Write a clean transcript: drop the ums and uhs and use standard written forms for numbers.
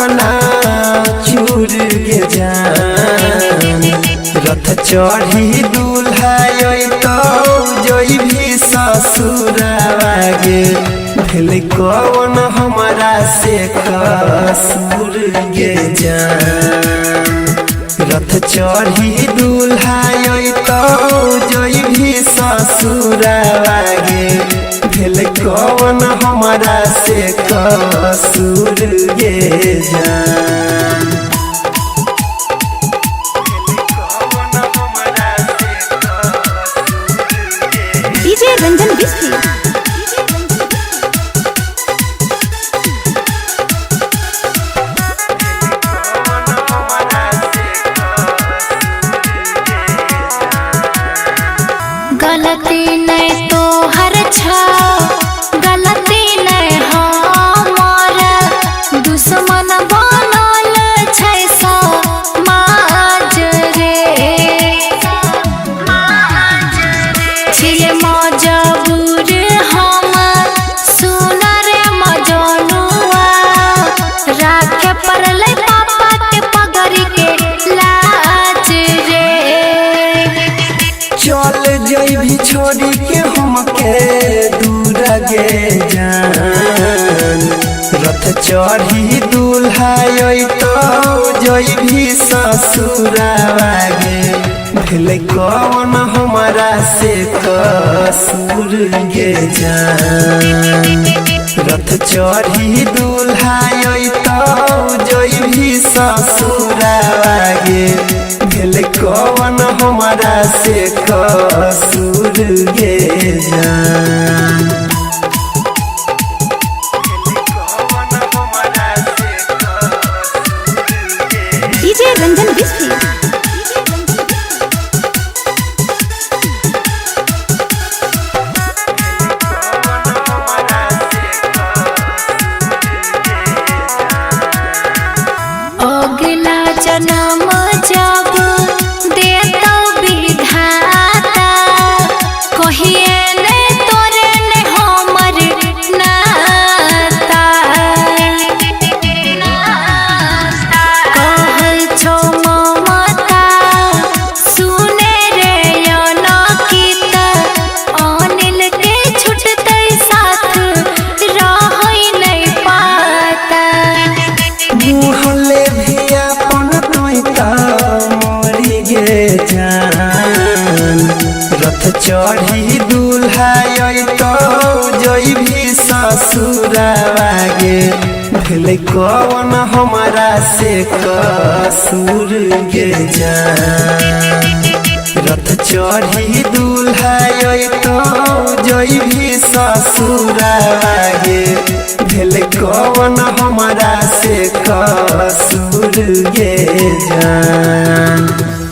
चना चूर गे जान रथ चढ़ी दूल्हा तो जोई भी ससुरावा गे भेल कौन हमारा से कसूर गे जान रथ चढ़ी दूल्हा तो जोई भी ससुरावा गे भेल कौन हमारा से कसूर गे जान डीजे रंजन बिस्की गलती नहीं तो हर छा गलती नहीं हमार दुश्मन बनल छै समाज रे छिए मजबूर हम सुनर मजनुआ राखे पड़ले पापा के पगड़ी के लाज रे चल जइभी छोड़ी के हमके दूर गे जान रथ चढ़ी दूल्हा तो जइभी ससुरावा गे भेल कौन हमारा से कसूर गे जान रथ चढ़ी दूल्हा तो जइभी ससुरावा गे भेल कौन हमारा से कसूर गे जान डीजे रंजन बिस्की अगला जन्म जब देता विधाता कहिए ने तोरे ने हमर नाता कहल छो ममता सुने रे अनकित अनिल के छुटते साथ रहै नहीं पाता मुहले भी अपन तोइता मोरी गे जान रथ चढ़ी दूल्हा तो जोई भी ससुरावा गे भेल कौन हमारा से कसूर गे जान रथ चढ़ी दूल्हा तो जोई भी ससुरावा गे भेल कौन हमारा से कसूर गे जान।